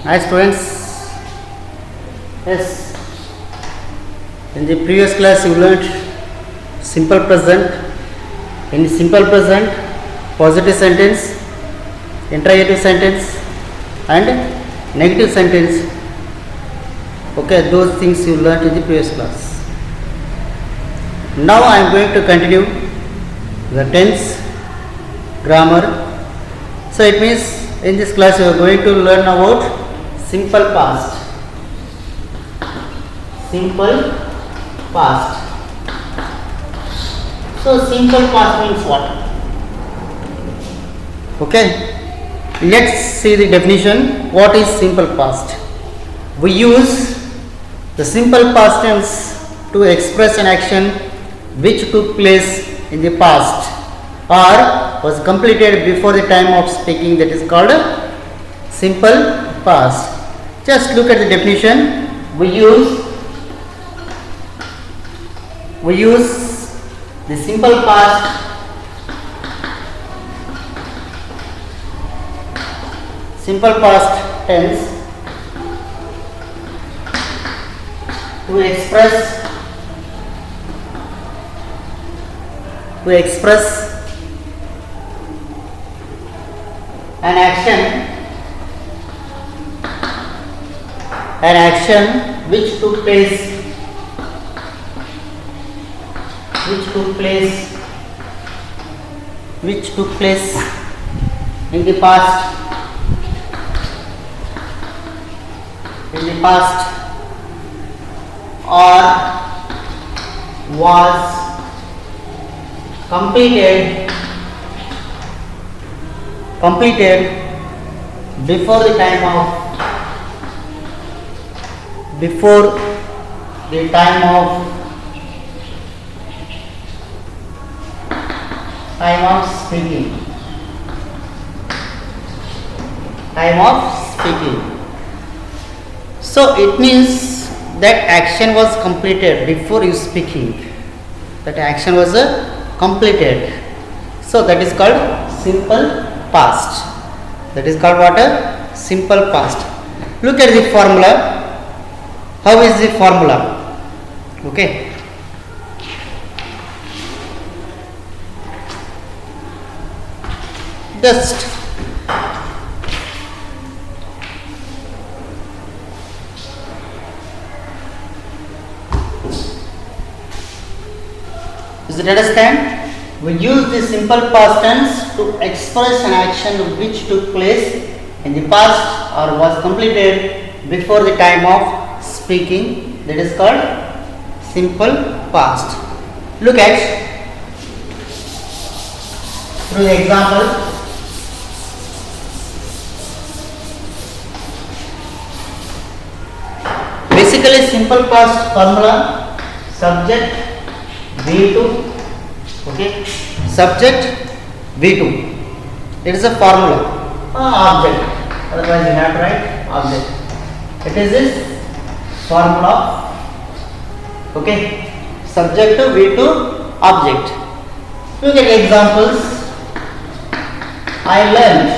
Hi students, yes, in the previous class you learnt simple present. In simple present, positive sentence, interrogative sentence and negative sentence. Okay, those things you learnt in the previous class. Now I am going to continue the tense, grammar. So it means in this class you are going to learn about simple past. Simple past. So simple past means what? Okay, let's see the definition. What is simple past? We use the simple past tense to express an action which took place in the past or was completed before the time of speaking, that is called simple past. Just look at the definition. We use the simple past tense to express an action which took place in the past or was completed before the time of speaking. So it means that action was completed before you speaking. That action was completed. So that is called simple past. That is called what? Simple past. Look at the formula. How is the formula? Okay. Just is it understand? We use the simple past tense to express an action which took place in the past or was completed before the time of speaking. That is called simple past. Look at through the example. Basically, simple past formula: subject V2. Okay, subject V2. It is a formula. Object. Otherwise, you have to write object. It is this formula. Okay, subject to V2 object. Look at examples. I learned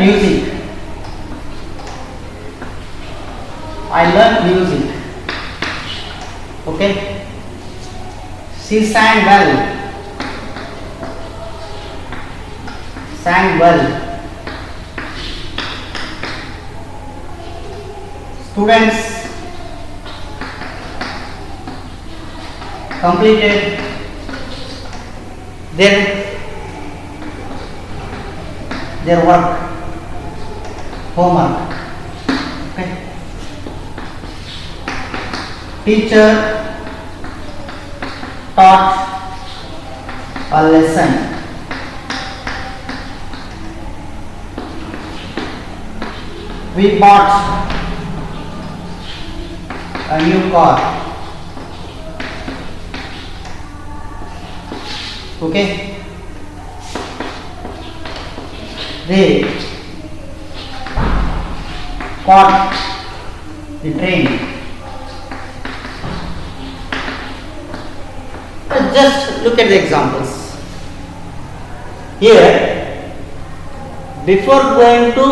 music. Okay. She sang well. Students completed their homework. Okay. Teacher taught a lesson. We bought a new car. Okay. They caught the train. Just look at the examples. Here Before going to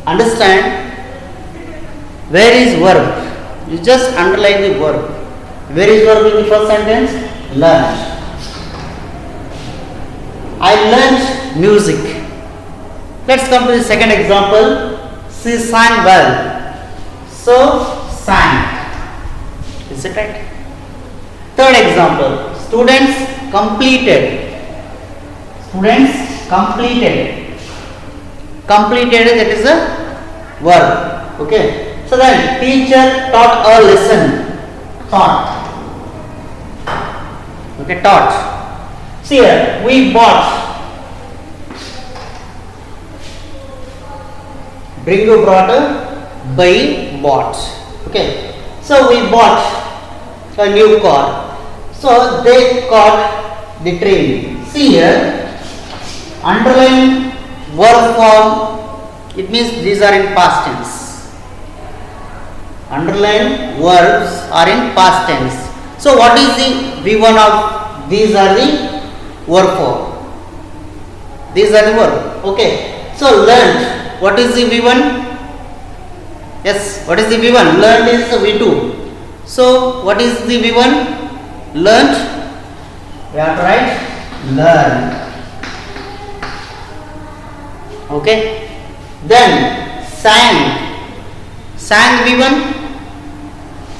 understand where is verb, you just underline the verb. Where is verb in the first sentence? Learned. I learned music. Let's come to the second example. She sang well. So, sang. Is it right? Third example. Students completed. Students completed. Completed, that is a verb. Okay. So then, teacher taught a lesson. Taught. Okay, taught. See here, we bought. Bring you brought, buy, bought. Okay. So we bought a new car. So they caught the train. See here, underline verb form. It means these are in past tense. Underline verbs are in past tense. So what is the V1 of these are the verb form. These are the verb. Okay. So learned. What is the V1? Yes, what is the V1? Learned is the V2. So, what is the V1? Learned. We have to write learn. Okay. Then, sang. Sang V1.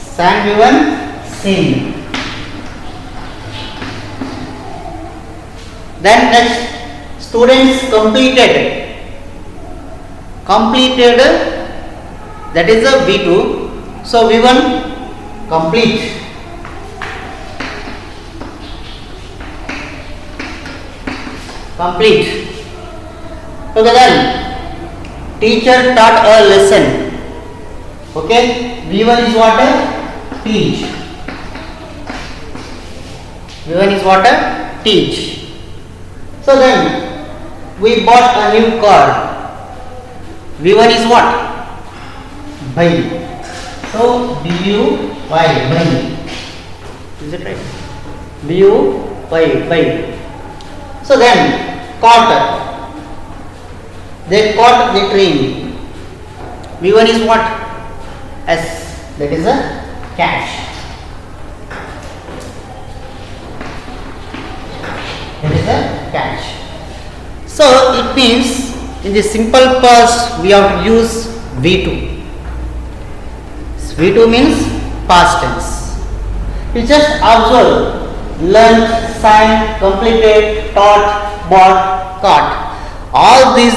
Sang V1. Sing. Then next, students completed. Completed, that is a V2. So V1 complete. Complete. Okay, then teacher taught a lesson. Okay, V1 is what? Teach. V1 is what? Teach. So then we bought a new car. V1 is what? Buy. So B-U-Y, buy. Is it right? B-U-Y, buy. So then, caught. They caught the train. V1 is what? S. That is a catch. That is a catch. So it means in the simple past we have to use V2. V2 means past tense. You just observe, learned, sang, completed, taught, bought, caught. All these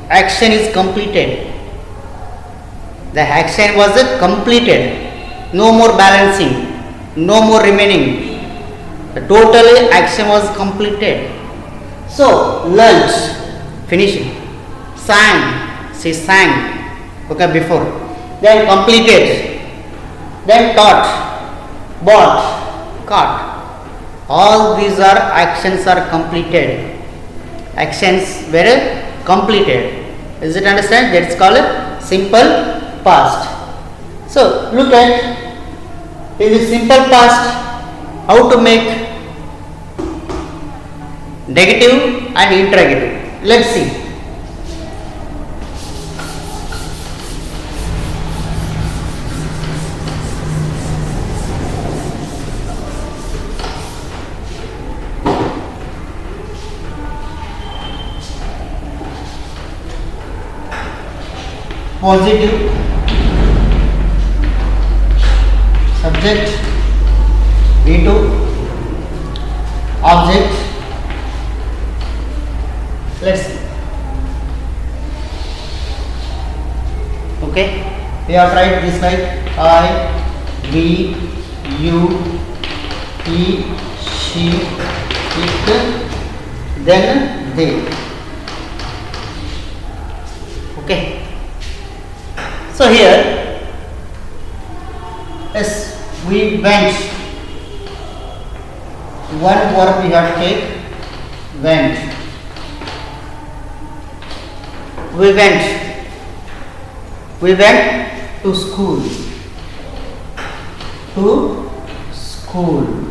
action is completed. The action was completed. No more balancing, no more remaining. The total action was completed. So learned, finishing. Sang, she sang, okay, before. Then completed. Then taught, bought, caught. All these are actions are completed. Actions were completed. Is it understand? That's called a simple past. So look at in the simple past how to make negative and interrogative. Let's see. Positive, subject, V2, object. Let's see. Okay, we have tried this like I, we, you, he, she, it, then they. Okay. So here, yes, we went. One verb we have to take, went. We went. We went to school. To school.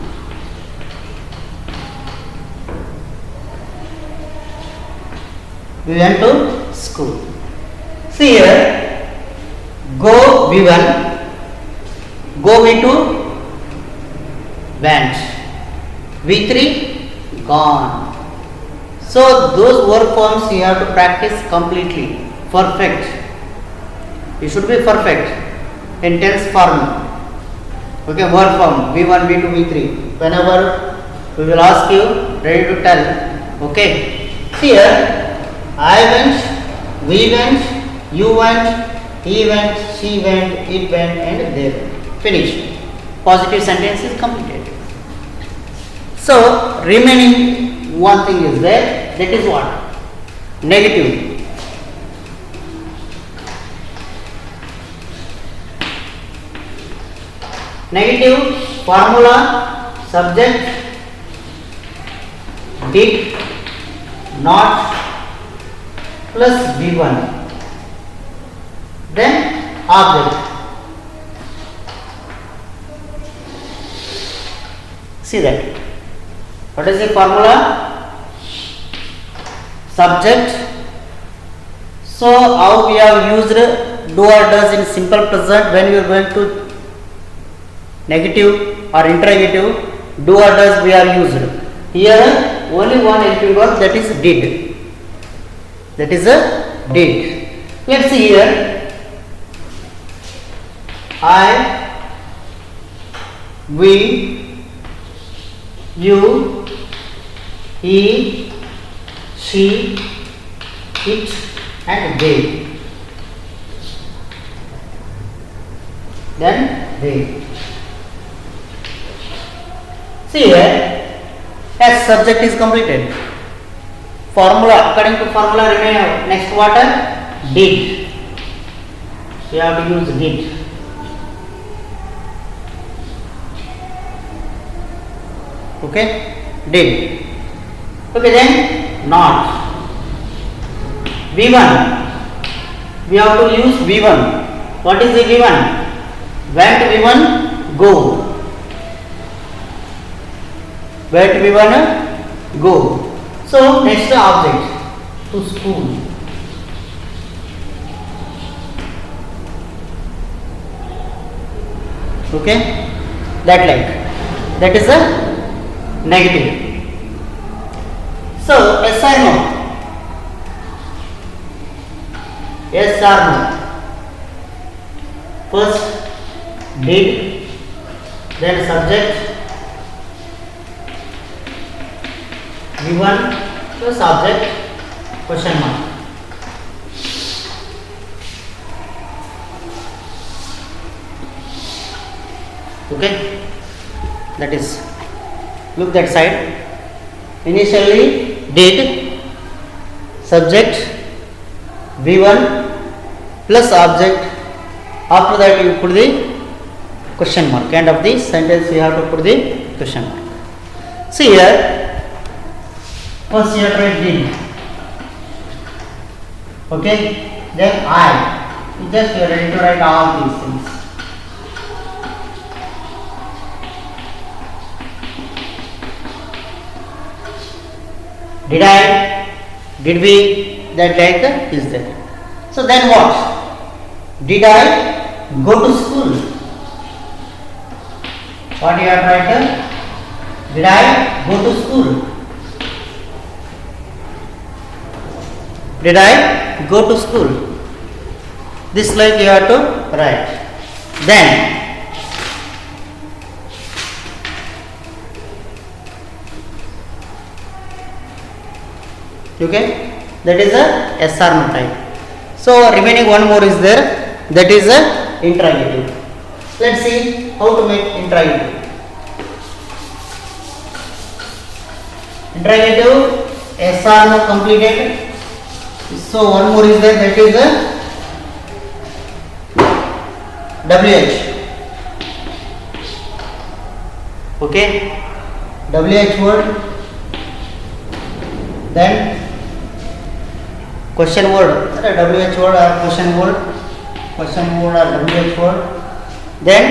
we went to school. See here, go V1, go V2, went, V3, gone. So those verb forms you have to practice completely, perfect. You should be perfect in tense form. Okay, verb form V1, V2, V3. Whenever we will ask you, ready to tell. Okay. Here, I went, we went, you went, he went, she went, it went, and they went. Finish. Positive sentence is completed. So remaining one thing is there. That is what? Negative. Negative formula, subject, did, not, plus V1, then object. See that. What is the formula? Subject. So how we have used do or does in simple present when we are going to negative or interrogative, do or does we are used. Here only one helping verb, that is did. That is a did. Let's see here. I, we, you, he, she, it, and they. Then they. See here, as subject is completed. Formula, according to formula remain next what? Did. You have to use did. Okay, did. Okay, then not. V1. We have to use V1. What is the V1? Went V1, go. Where to V1? Go. So next object, to school. Okay, that is a negative. So yes or no? Yes or no? First did, then subject, V1 plus object, question mark. Okay, that is, look that side. Initially did, subject, V1 plus object. After that you put the question mark. End of the sentence you have to put the question mark. See here, first you have to write did. Okay, then I. You just you are ready to write all these things. Did I? Did we? That like is there. So then what? Did I go to school? What you have to write? Did I go to school? Did I go to school? This like you have to write. Then okay, that is a yes or no type. So remaining one more is there, that is a interrogative. Let's see how to make interrogative. Interrogative, yes or no completed. So one more is there, that is a WH. Okay, WH word, then question word, WH word or question word or WH word, then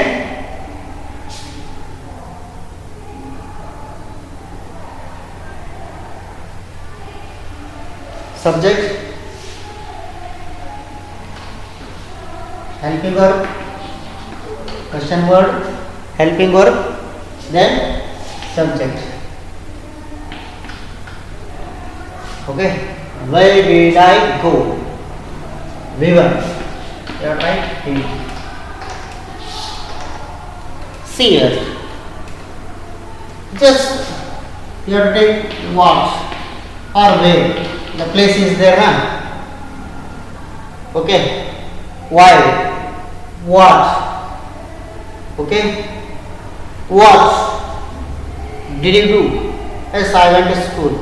subject, helping verb, question word, helping verb, then subject. Okay, where did I go? V1. You are right. See here. Just you have to take what or where. The place is there, huh? Okay. Why? What? Okay. What did you do? Yes, I went to school.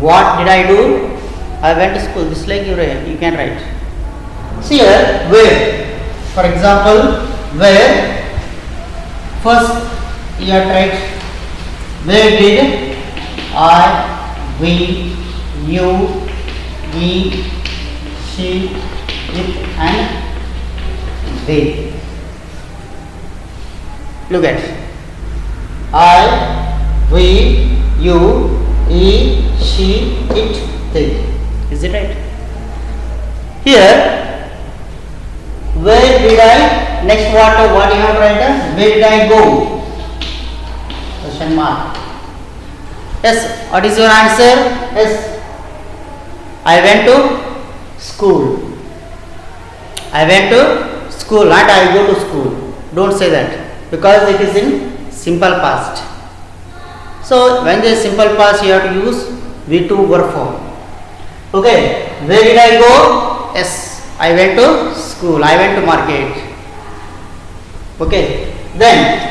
What did I do? I went to school. This like you can write. See here, where. For example, where. First, you have to write. Where did I, we, you, he, she, it, and they. Look at. I, we, you, he, she, it, they. Is it right? Here, where did I, next what you have to write? Where did I go? Question mark. Yes, what is your answer? Yes, I went to school. I went to school, not I go to school. Don't say that because it is in simple past. So when there is simple past, you have to use V2 verb form. Okay, where did I go? Yes, I went to school. I went to market. Okay, then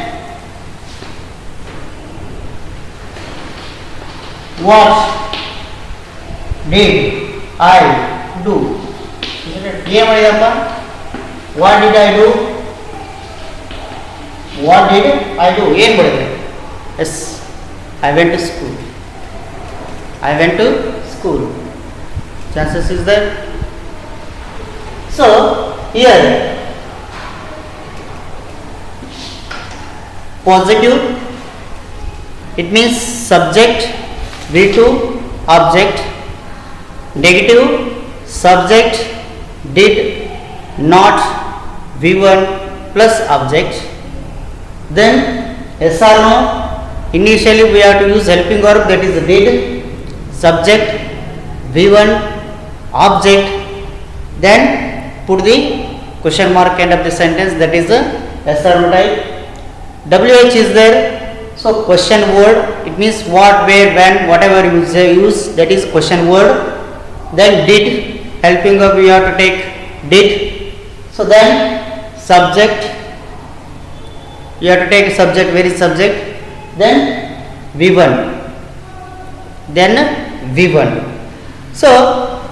what did I do? What did I do? What did I do? Yes, I went to school. I went to school. Chances is there. So here positive, it means subject, V2 object. Negative, subject, did, not, V1 plus object. Then yes or no, initially we have to use helping verb, that is did, subject, V1 object, then put the question mark end of the sentence, that is the yes or no type. WH is there, so question word, it means what, where, when, whatever you use, that is question word. Then did, helping verb we have to take did. So then subject, you have to take subject, where is subject, then V1, then V1. So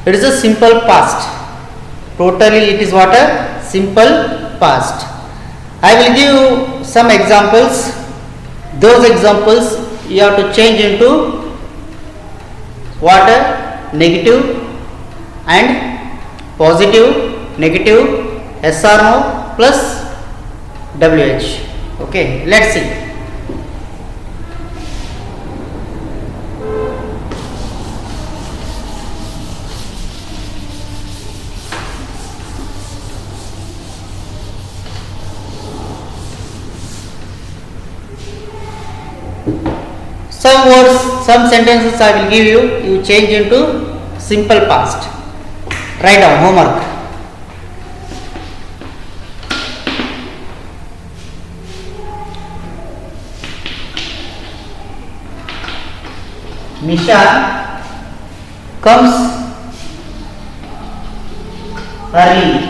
it is a simple past. Totally it is what? A simple past. I will give you some examples. Those examples you have to change into what? Negative and positive, negative, yes or no plus WH. Okay, let's see. Some words, some sentences I will give you, you change into simple past. Write down homework. Nisha comes early.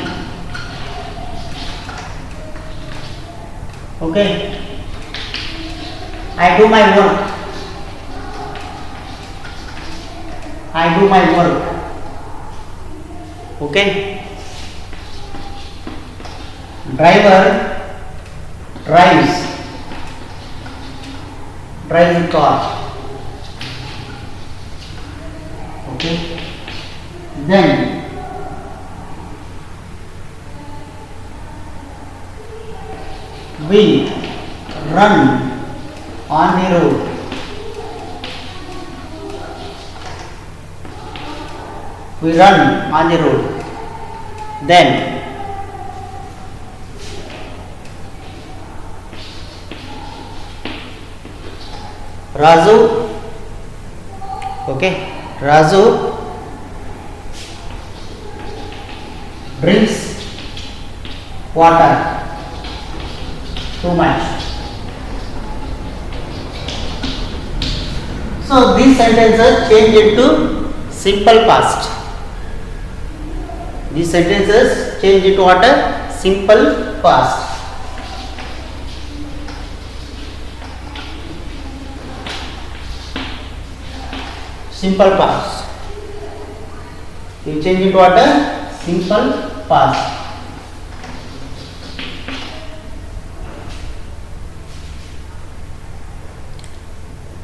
Okay. I do my work. I do my work. Okay. Driver drives the car. Okay. Then we run on the road. We run on the road. Then Raju, okay, Raju drinks water too much. So these sentences change into simple past. These sentences change into what? A simple past. Simple past. You change into what? A simple past.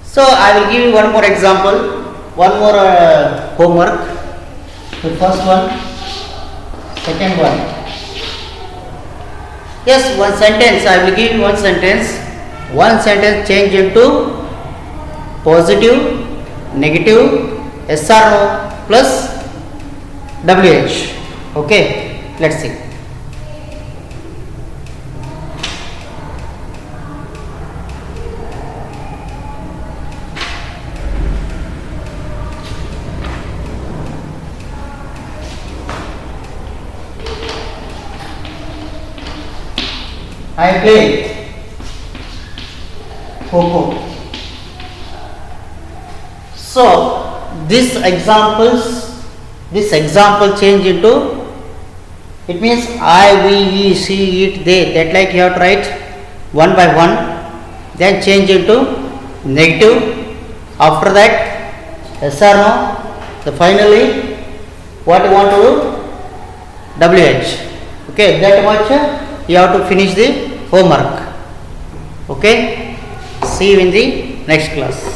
So I will give you one more example, one more homework. The first one, second one. Yes, one sentence. I will give you one sentence. One sentence change into positive, negative, yes or no plus WH. Okay, let's see. I play Coco. So this example change into, it means I, we, he, she, it, they, that like you have to write one by one, then change into negative, after that yes or no, the finally what you want to do, WH. Okay, that much you have to finish the homework. Okay, see you in the next class.